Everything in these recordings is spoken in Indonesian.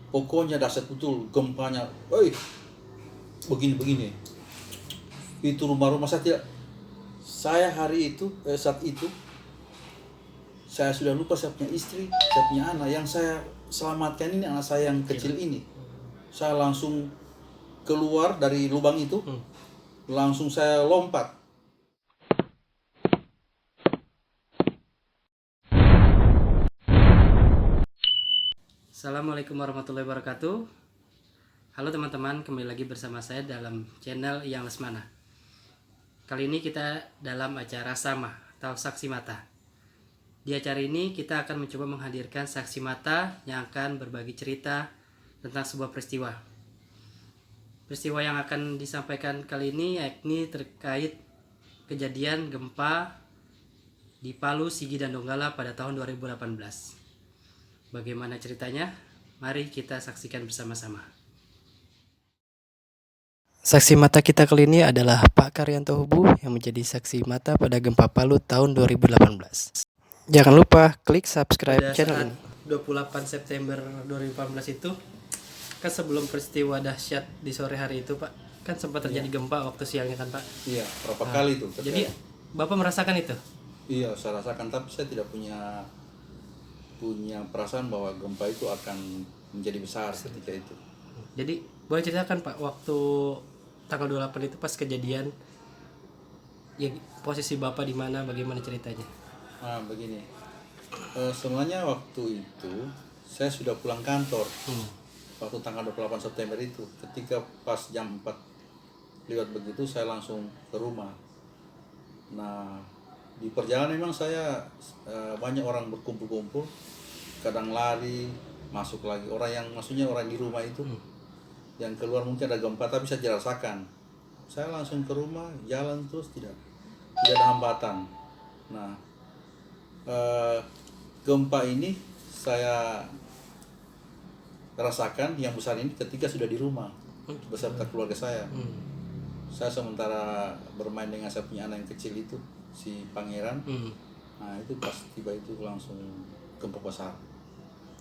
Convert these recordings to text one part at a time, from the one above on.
Pokoknya dahsyat betul gempanya. Begini-begini. Itu rumah-rumah saya tidak. Saya hari itu, saat itu, saya sudah lupa saya punya istri, saya punya anak. Yang saya selamatkan ini anak saya yang kecil ini. Saya langsung keluar dari lubang itu, langsung saya lompat. Assalamualaikum warahmatullahi wabarakatuh. Halo teman-teman, kembali lagi bersama saya dalam channel Yang Lesmana. Kali ini kita dalam acara Sama atau Saksi Mata. Di acara ini kita akan mencoba menghadirkan saksi mata yang akan berbagi cerita tentang sebuah peristiwa. Peristiwa yang akan disampaikan kali ini yakni terkait kejadian gempa di Palu, Sigi, dan Donggala pada tahun 2018. Bagaimana ceritanya? Mari kita saksikan bersama-sama. Saksi mata kita kali ini adalah Pak Karyanto Hubu yang menjadi saksi mata pada gempa Palu tahun 2018. Jangan lupa klik subscribe pada channel ini. 28 September 2018 itu kan sebelum peristiwa dahsyat di sore hari itu, Pak, kan sempat terjadi gempa waktu siangnya kan, Pak? Iya, berapa kali itu terjadi. Jadi Bapak merasakan itu? Iya, saya rasakan, tapi saya tidak punya perasaan bahwa gempa itu akan menjadi besar ketika itu. Jadi boleh ceritakan, Pak, waktu tanggal 28 itu pas kejadian, ya posisi Bapak di mana, bagaimana ceritanya? Begini, sebenarnya waktu itu saya sudah pulang kantor. Waktu tanggal 28 September itu, ketika pas jam 4 lewat begitu, saya langsung ke rumah. Nah, di perjalanan memang saya banyak orang berkumpul-kumpul, kadang lari, masuk lagi. Maksudnya orang di rumah itu, yang keluar mungkin ada gempa, tapi saya tidak rasakan. Saya langsung ke rumah, jalan terus, tidak ada hambatan. Nah, gempa ini saya rasakan yang besar ini ketika sudah di rumah beserta keluarga saya. Saya sementara bermain dengan saya punya anak yang kecil itu, si Pangeran. Nah, itu pas tiba itu langsung gempa besar.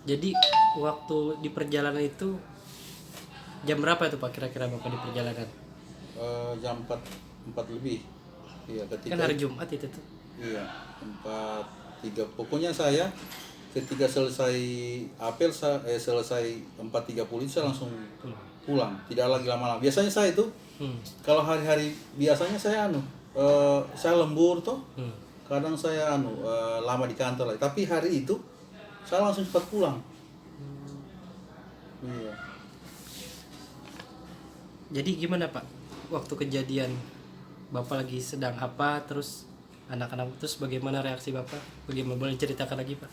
Jadi waktu di perjalanan itu jam berapa itu, Pak, kira-kira Bapak di perjalanan? Jam 4 lebih. Iya, ketika kan hari Jumat itu tuh. Iya, 4.3. Pokoknya saya ketika selesai apel, selesai 4.30 saya langsung pulang, tidak lagi lama-lama. Biasanya saya itu kalau hari-hari biasanya saya saya lembur tuh. Kadang saya lama di kantor lagi. Tapi hari itu saya langsung cepat pulang. Iya. Jadi gimana, Pak? Waktu kejadian Bapak lagi sedang apa, terus anak-anak, terus bagaimana reaksi Bapak? Bagaimana, boleh ceritakan lagi, Pak?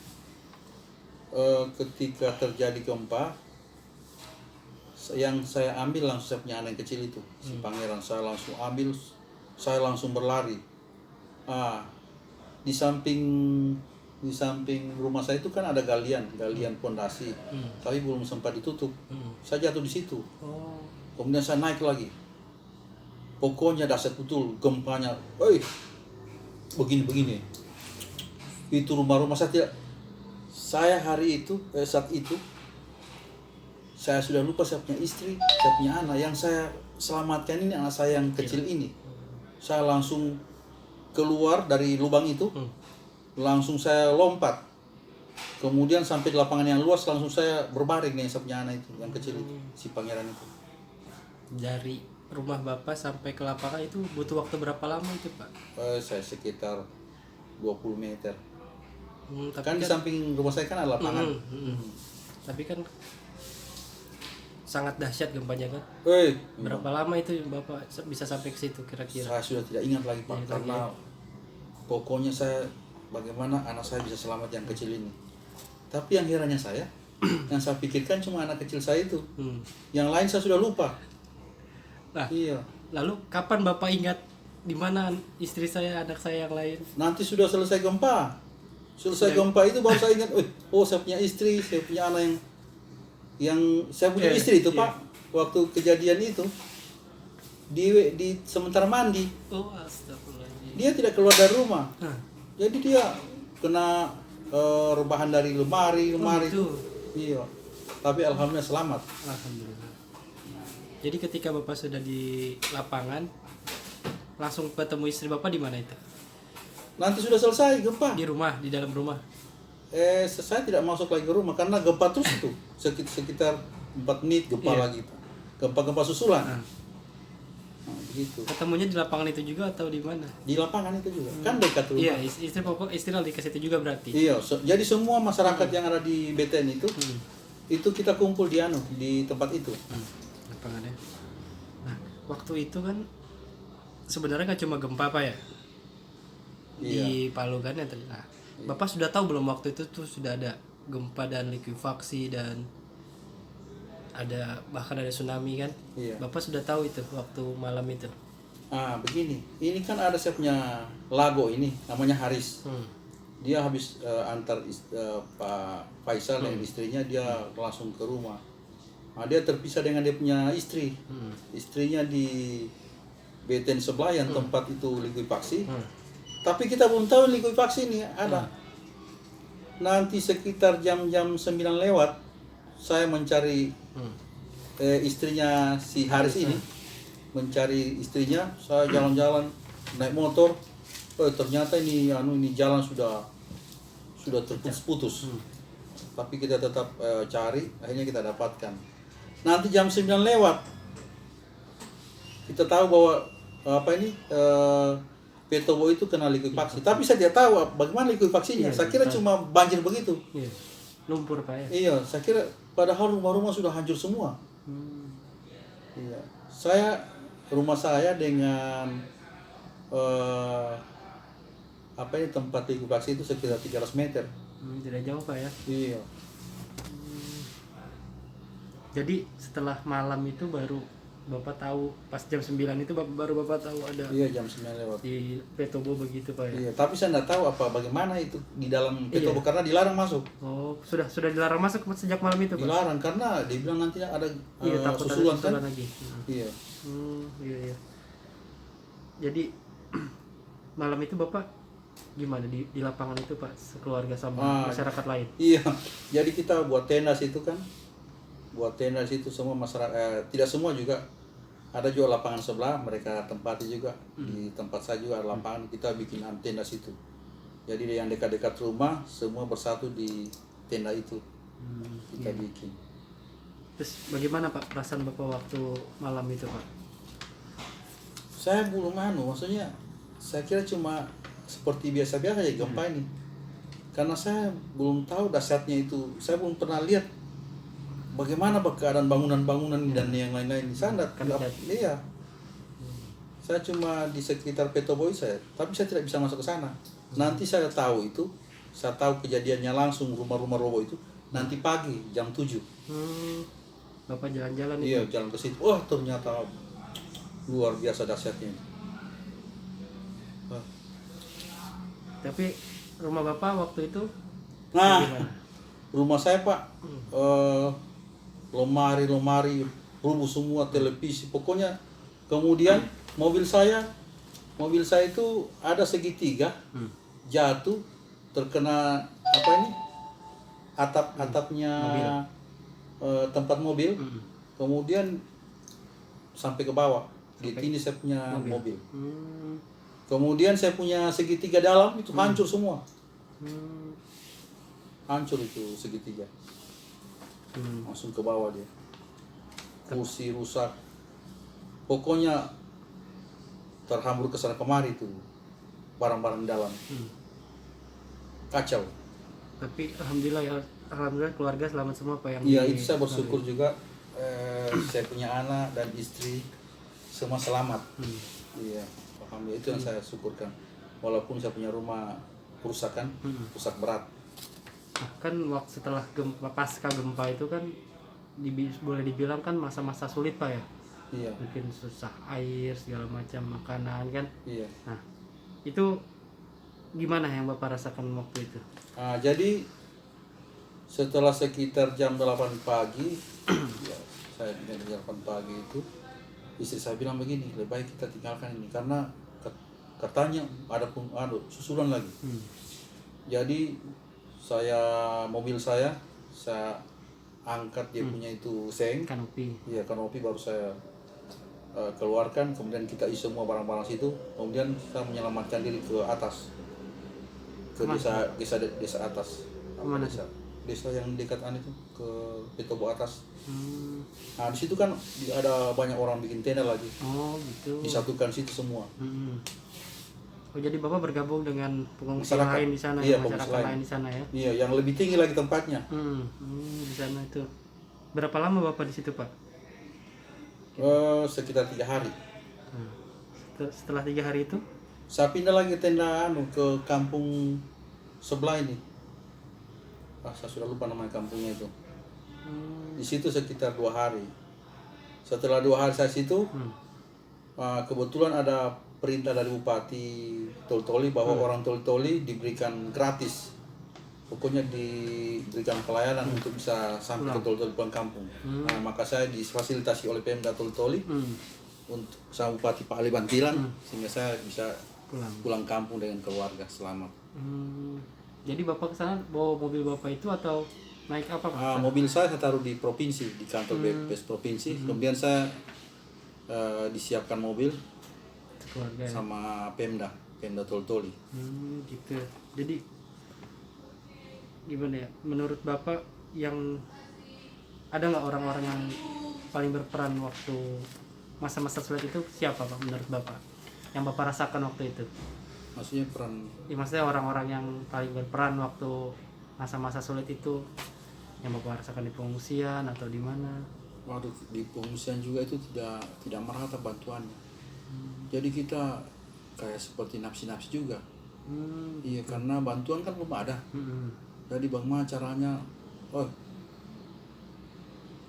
Ketika terjadi gempa, yang saya ambil langsung saya punya anak yang kecil itu, si Pangeran. Saya langsung ambil, saya langsung berlari. Di samping rumah saya itu kan ada galian pondasi, tapi belum sempat ditutup. Saya jatuh di situ. Kemudian saya naik lagi. Pokoknya dahsyat betul gempanya. Begini-begini. Itu rumah-rumah saya tidak. Saya hari itu, saat itu, saya sudah lupa saya punya istri, saya punya anak. Yang saya selamatkan ini anak saya yang kecil ini. Saya langsung keluar dari lubang itu, langsung saya lompat. Kemudian sampai di lapangan yang luas, langsung saya berbaring dengan saya punya anak itu, yang kecil itu, si Pangeran itu. Dari rumah Bapak sampai ke lapangan itu butuh waktu berapa lama itu, Pak? Saya sekitar 20 meter. Tapi Kan di samping rumah saya kan ada lapangan. Tapi kan sangat dahsyat gempanya kan. Berapa lama itu Bapak bisa sampai ke situ kira-kira? Saya sudah tidak ingat lagi, Pak, karena pokoknya saya bagaimana anak saya bisa selamat yang kecil ini. Tapi yang herannya saya, yang saya pikirkan cuma anak kecil saya itu. Yang lain saya sudah lupa. Nah, iya. Lalu kapan Bapak ingat di mana istri saya, anak saya yang lain? Nanti sudah selesai gempa. Selesai gempa itu baru saya ingat, saya punya istri, saya punya anak yang saya punya istri itu, Pak. Waktu kejadian itu di sementara mandi. Astagfirullahaladzim. Dia tidak keluar dari rumah. Jadi dia kena rebahan dari lemari itu. Iya. Tapi alhamdulillah selamat. Alhamdulillah. Jadi ketika Bapak sudah di lapangan, langsung ketemu istri Bapak di mana itu? Nanti sudah selesai gempa. Di rumah, di dalam rumah. Saya tidak masuk lagi ke rumah karena gempa terus itu sekitar 4 menit gempa Iya. lagi. Gempa-gempa susulan. Nah, Nah, begitu. ketemunya di lapangan itu juga atau di mana? Di lapangan itu juga. Kan dekat rumah. Iya, istri Bapak istirahat di situ juga berarti. Iya, jadi semua masyarakat yang ada di BTN itu kita kumpul di tempat itu. Lapangannya. Nah, waktu itu kan sebenarnya kan cuma gempa Pak ya? Di Palu kan ya tadi. Nah, Bapak sudah tahu belum waktu itu tuh sudah ada gempa dan likuifaksi dan bahkan ada tsunami kan? Iya. Bapak sudah tahu itu waktu malam itu. Begini, ini kan ada saya punya lago ini namanya Haris. Dia habis antar Pak Faisal dan istrinya, dia langsung ke rumah. Nah, dia terpisah dengan dia punya istri. Istrinya di BTN sebelah yang tempat itu likuifaksi. Tapi kita belum tahu likuifaksi ini ada. Nanti sekitar jam-jam 9 lewat, saya mencari istrinya si Haris ini. Mencari istrinya, saya jalan-jalan naik motor. Ternyata ini jalan sudah terputus-putus. Tapi kita tetap cari, akhirnya kita dapatkan. Nanti jam 9 lewat, kita tahu bahwa Petobo itu kena likuifaksi. Tapi saya tidak tahu bagaimana likuifaksinya. Saya kira cuma banjir begitu. Iya. Lumpur Pak ya. Iya, saya kira padahal rumah-rumah sudah hancur semua. Iya. Rumah saya dengan tempat likuifaksi itu sekitar 300 meter. Tidak jauh Pak ya. Iya. Jadi setelah malam itu baru Bapak tahu, pas jam 9 itu baru Bapak tahu ada Iya, jam 9 lewat. di Petobo begitu Pak ya. Iya, tapi saya tidak tahu bagaimana itu di dalam Petobo karena dilarang masuk. Oh, sudah dilarang masuk sejak malam itu Pak. Dilarang karena dibilang nanti ada Takut ada susulan kan. susulan lagi. Iya. Iya. Jadi malam itu Bapak gimana di lapangan itu Pak, sekeluarga sama masyarakat lain? Iya, jadi kita buat tenda situ kan. Buat tenda situ semua masyarakat, tidak semua juga. Ada juga lapangan sebelah, mereka tempati juga. Di tempat saya juga ada lapangan, kita bikin tenda situ. Jadi yang dekat-dekat rumah, semua bersatu di tenda itu. Kita bikin. Terus bagaimana Pak perasaan Bapak waktu malam itu Pak? Saya belum maksudnya saya kira cuma seperti biasa-biasa ya gempa ini. Karena saya belum tahu dahsyatnya itu. Saya belum pernah lihat bagaimana keadaan bangunan-bangunan dan yang lain-lain. Saya iya. Saya cuma di sekitar Petobo tapi saya tidak bisa masuk ke sana. Nanti saya tahu kejadiannya langsung rumah-rumah roboh itu nanti pagi jam 7. Bapak jalan-jalan itu? Iya, jalan ke situ. Wah, ternyata luar biasa dahsyatnya. Tapi rumah Bapak waktu itu gimana? Rumah saya Pak, lemari rubuh semua, televisi, pokoknya. Kemudian mobil saya itu ada segitiga jatuh, terkena atapnya tempat mobil. Kemudian sampai ke bawah, di sini saya punya mobil. Kemudian saya punya segitiga dalam itu hancur semua. Hancur itu segitiga. Langsung ke bawah dia. Kursi rusak. Pokoknya terhambur ke sana kemari itu barang-barang dalam. Kacau. Tapi alhamdulillah keluarga selamat semua Pak yang. Iya, itu saya bersyukur juga. Saya punya anak dan istri semua selamat. Iya. Alhamdulillah, itu yang saya syukurkan. Walaupun saya punya rumah rusak berat. Nah, kan setelah pasca gempa itu kan boleh dibilang kan masa-masa sulit Pak ya. Iya. Mungkin susah air, segala macam makanan kan. Iya. Nah, itu gimana yang Bapak rasakan waktu itu? Jadi setelah sekitar jam 8 pagi, ya, saya jam 8 pagi itu istri saya bilang begini, lebih baik kita tinggalkan ini karena katanya ada susulan lagi. Jadi mobil saya angkat dia punya itu seng, Kanopi. ya kanopi, baru saya keluarkan, kemudian kita isi semua barang-barang situ, kemudian kita menyelamatkan diri ke atas, ke desa atas. Kemana Desa yang dekat itu, ke Petobo atas. Hmm. Nah di situ kan ada banyak orang bikin tenda lagi, Oh gitu. disatukan situ semua. Hmm. Oh jadi bapak bergabung dengan pengungsi Masyarakat. lain di sana Iya, ya, masyarakat pengungsi lain di sana ya. Iya, yang lebih tinggi lagi tempatnya. Di sana itu. Berapa lama bapak di situ pak? Sekitar 3 hari. Hmm. Setelah 3 hari itu? Saya pindah lagi tenda ke kampung sebelah ini. Saya sudah lupa nama kampungnya itu. Di situ sekitar 2 hari. Setelah 2 hari saya situ, kebetulan ada perintah dari Bupati Toli-Toli bahwa orang Toli-Toli diberikan gratis. Pokoknya diberikan pelayanan untuk bisa sampai ke Toli-Toli pulang kampung. Nah, maka saya difasilitasi oleh Pemda Toli-Toli untuk sama Bupati Pak Ali Bantilan, sehingga saya bisa pulang kampung dengan keluarga selamat. Jadi bapak ke sana bawa mobil bapak itu atau naik apa pak? Mobil saya taruh di provinsi, di kantor BPS provinsi. Kemudian saya disiapkan mobil Keluarga ya? sama Pemda Toli-Toli. Gitu. Jadi gimana ya? Menurut bapak yang ada nggak orang-orang yang paling berperan waktu masa-masa sulit itu siapa pak menurut bapak? Yang bapak rasakan waktu itu? Maksudnya peran? Ya, maksudnya orang-orang yang paling berperan waktu masa-masa sulit itu yang bapak rasakan di pengungsian atau di mana? Waduh, di pengungsian juga itu tidak merata bantuannya. Jadi kita kayak seperti nafsi-nafsi juga. Iya, karena bantuan kan belum ada. Jadi bagaimana caranya? Oh,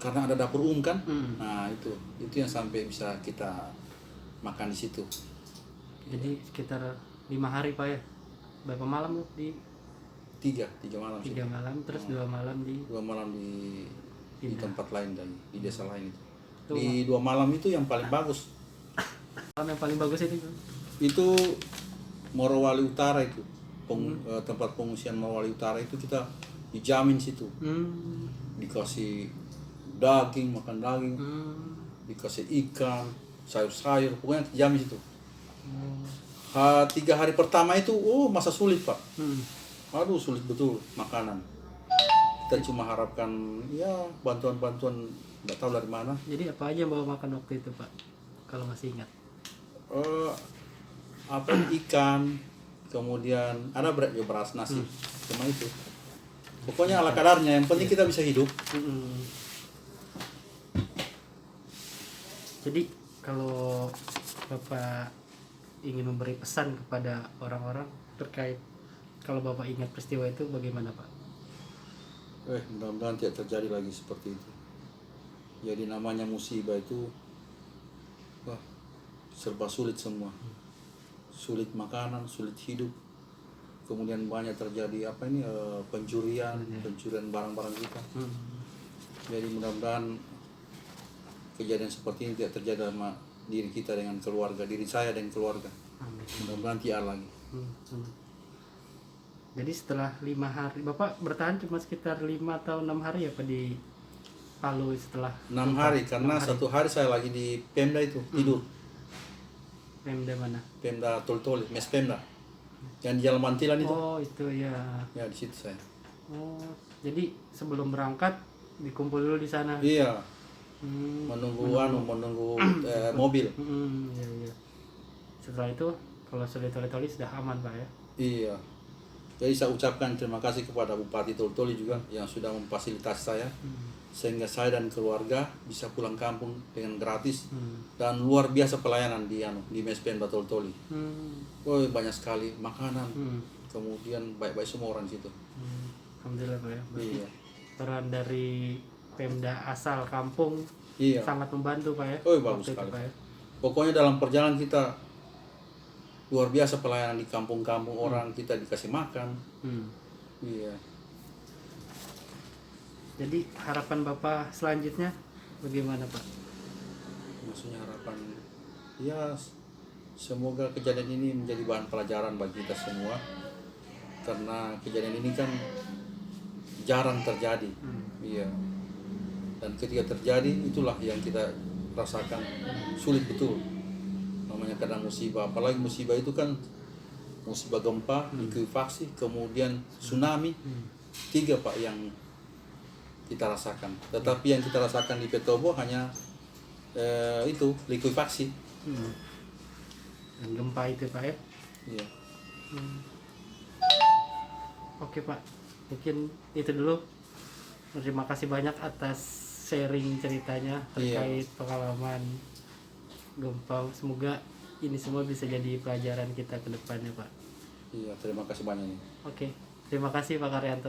karena ada dapur umum kan? Nah itu yang sampai bisa kita makan di situ. Jadi sekitar 5 hari pak ya? Berapa malam di? 3 malam. 3 malam, terus 2 malam di? 2 malam di tempat lain, di desa lain itu. Tuh, Di 2 malam itu yang paling bagus. Malam yang paling bagus itu? Itu Morowali Utara itu. Tempat pengungsian Morowali Utara itu kita dijamin situ. Dikasih daging, makan daging, dikasih ikan, sayur-sayur, pokoknya dijamin situ. 3 hari pertama itu masa sulit pak. Aduh sulit betul makanan. Kita cuma harapkan ya bantuan-bantuan, nggak tahu dari mana. Jadi apa aja yang bawa makan waktu itu pak, kalau masih ingat? Ikan, kemudian ada beras nasi, cuma itu. Pokoknya ala kadarnya, yang penting kita bisa hidup. Jadi kalau bapak ingin memberi pesan kepada orang-orang terkait, kalau bapak ingat peristiwa itu bagaimana pak? Mudah-mudahan tidak terjadi lagi seperti itu. Jadi namanya musibah itu serba sulit semua. Sulit makanan, sulit hidup. Kemudian banyak terjadi pencurian barang-barang kita. Jadi mudah-mudahan kejadian seperti ini tidak terjadi sama diri kita dengan keluarga, diri saya dan keluarga. Mudah-mudahan tidak lagi. Jadi setelah 5 hari, bapak bertahan cuma sekitar 5 atau 6 hari ya pak di Palu setelah? 6 hari, karena 1 hari saya lagi di Pemda itu, tidur. Pemda mana? Pemda Toli-Toli, mes Pemda. Yang di Jalan Mantilan itu. Oh itu ya. Ya di situ saya. Oh jadi sebelum berangkat dikumpul dulu di sana? Iya. Menunggu mobil. Iya. Setelah itu kalau sudah Toli-Toli sudah aman pak ya? Iya. Jadi saya ucapkan terima kasih kepada Bupati Toli-Toli juga yang sudah memfasilitasi saya, sehingga saya dan keluarga bisa pulang kampung dengan gratis. Dan luar biasa pelayanan di mes Pemda Toli-Toli. Banyak sekali makanan, kemudian baik-baik semua orang di situ. Alhamdulillah pak ya. Iya. Peran dari Pemda asal kampung sangat membantu pak ya? Bagus sekali. Pak, ya? Pokoknya dalam perjalanan kita luar biasa pelayanan di kampung-kampung, orang kita dikasih makan. Iya. Jadi harapan bapak selanjutnya bagaimana pak? Maksudnya harapan ya semoga kejadian ini menjadi bahan pelajaran bagi kita semua, karena kejadian ini kan jarang terjadi. Iya. Dan ketika terjadi itulah yang kita rasakan sulit betul. Namanya kadang musibah, apalagi musibah itu kan musibah gempa, likuifaksi, kemudian tsunami. 3 Pak yang kita rasakan. Tetapi yang kita rasakan di Petobo hanya itu likuifaksi. Dan gempa itu Pak ya. Iya. Oke Pak, mungkin itu dulu. Terima kasih banyak atas sharing ceritanya terkait pengalaman gempa. Semoga ini semua bisa jadi pelajaran kita ke depannya Pak. Iya, terima kasih banyak nih. Oke, terima kasih Pak Karyanto.